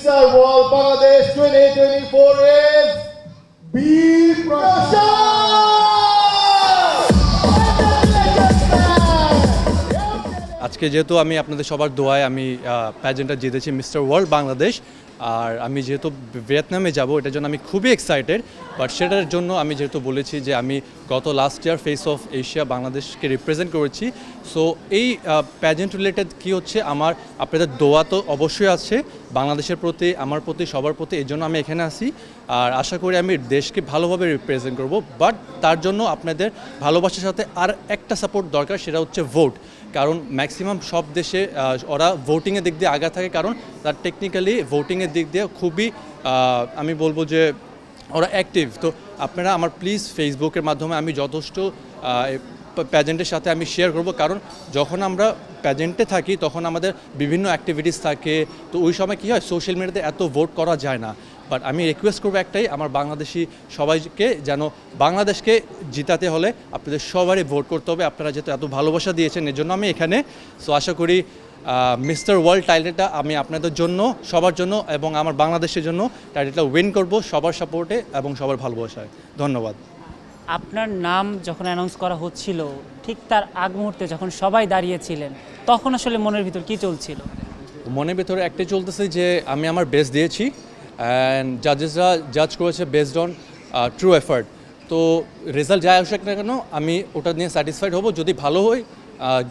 Mr. World Bangladesh 2024 is Bir আজকে যেহেতু আমি আপনাদের সবার দোয়ায় আমি প্যাজেন্টটা জিতেছি মিস্টার ওয়ার্ল্ড বাংলাদেশ, আর আমি যেহেতু ভিয়েতনামে যাব এটার জন্য আমি খুবই এক্সাইটেড। বাট সেটার জন্য আমি যেহেতু বলেছি যে আমি গত last year face of Asia বাংলাদেশকে রিপ্রেজেন্ট করেছি, সো এই প্যাজেন্ট রিলেটেড কী হচ্ছে আমার আপনাদের দোয়া তো অবশ্যই আছে বাংলাদেশের প্রতি, আমার প্রতি, সবার প্রতি, এই জন্য আমি এখানে আসি। আর আশা করি আমি দেশকে ভালোভাবে রিপ্রেজেন্ট করব, বাট তার জন্য আপনাদের ভালোবাসার সাথে আর একটা সাপোর্ট দরকার, সেটা হচ্ছে ভোট। কারণ ম্যাক্সিমাম সব দেশে ওরা ভোটিংয়ের দিক দিয়ে আগা থাকে, কারণ তার টেকনিক্যালি ভোটিংয়ের দিক দিয়ে খুবই আমি বলবো যে ওরা অ্যাক্টিভ। তো আপনারা আমার প্লিজ ফেসবুকের মাধ্যমে আমি যথেষ্ট প্যাজেন্টের সাথে আমি শেয়ার করব, কারণ যখন আমরা প্যাজেন্টে থাকি তখন আমাদের বিভিন্ন অ্যাক্টিভিটিস থাকে, তো ওই সময় কী হয় সোশ্যাল মিডিয়াতে এত ভোট করা যায় না। বাট আমি রিকোয়েস্ট করবো একটাই, আমার বাংলাদেশি সবাইকে যেন বাংলাদেশকে জিতাতে হলে আপনাদের সবারই ভোট করতে হবে। আপনারা যেহেতু এত ভালোবাসা দিয়েছেন এর জন্য আমি এখানে। সো আশা করি মিস্টার ওয়ার্ল্ড টাইটেলটা আমি আপনাদের জন্য, সবার জন্য এবং আমার বাংলাদেশের জন্য টাইটেলটা উইন করব সবার সাপোর্টে এবং সবার ভালোবাসায়। ধন্যবাদ। আপনার নাম যখন অ্যানাউন্স করা হচ্ছিল, ঠিক তার আগ মুহূর্তে যখন সবাই দাঁড়িয়েছিলেন, তখন আসলে মনের ভিতর কী চলছিল? মনের ভিতরে একটাই চলতেছে যে আমি আমার বেস্ট দিয়েছি অ্যান্ড জাজেসরা জাজ করেছে বেসড অন ট্রু এফার্ট। তো রেজাল্ট যাই আসুক না কেন আমি ওটা নিয়ে স্যাটিসফাইড হব। যদি ভালো হয়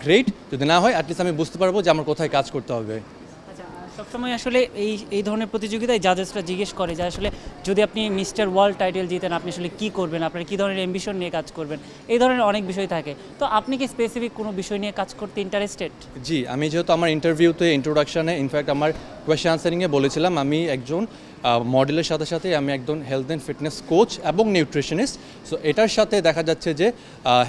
গ্রেট, যদি না হয় অ্যাটলিস্ট আমি বুঝতে পারবো যে আমার কোথায় কাজ করতে হবে। সবসময় আসলে এই ধরনের প্রতিযোগিতায় জাজেসরা জিজ্ঞেস করে যে আসলে যদি আপনি মিস্টার ওয়ার্ল্ড টাইটেল জিতেন আপনি আসলে কী করবেন, আপনার কী ধরনের অ্যাম্বিশন নিয়ে কাজ করবেন, এই ধরনের অনেক বিষয় থাকে। তো আপনি কি স্পেসিফিক কোনো বিষয় নিয়ে কাজ করতে ইন্টারেস্টেড? জি, আমি যেহেতু আমার ইন্টারভিউতে ইন্ট্রোডাকশানে ইনফ্যাক্ট আমার কোয়েশ্চেন আনসারিংয়ে বলেছিলাম আমি একজন মডেলের সাথে সাথে আমি একজন হেলথ অ্যান্ড ফিটনেস কোচ এবং নিউট্রিশনিস্ট। সো এটার সাথে দেখা যাচ্ছে যে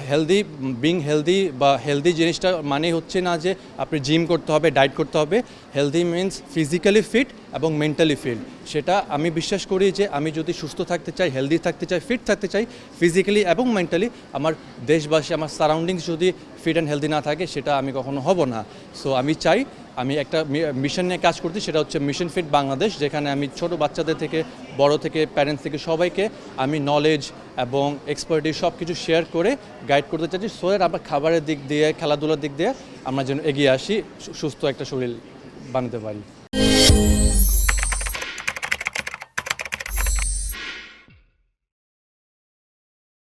হেলদি বা হেলদি জিনিসটা মানে হচ্ছে না যে আপনি জিম করতে হবে, ডায়েট করতে হবে। হেলদি মিনস ফিজিক্যালি ফিট এবং মেন্টালি ফিট। সেটা আমি বিশ্বাস করি যে আমি যদি সুস্থ থাকতে চাই, হেলদি থাকতে চাই, ফিট থাকতে চাই ফিজিক্যালি এবং মেন্টালি, আমার দেশবাসী, আমার সারাউন্ডিংস যদি ফিট অ্যান্ড হেলদি না থাকে সেটা আমি কখনো হব না। সো আমি চাই, আমি একটা মিশন নিয়ে কাজ করছি, সেটা হচ্ছে মিশন ফিট বাংলাদেশ, যেখানে আমি ছোট বাচ্চাদের থেকে বড় থেকে প্যারেন্টস থেকে সবাইকে আমি নলেজ এবং এক্সপার্টিস সব কিছু শেয়ার করে গাইড করতে চাচ্ছি, সো দ্যাট আমরা খাবারের দিক দিয়ে, খেলাধুলার দিক দিয়ে আমরা যেন এগিয়ে আসি, সুস্থ একটা শরীর বানাতে পারি।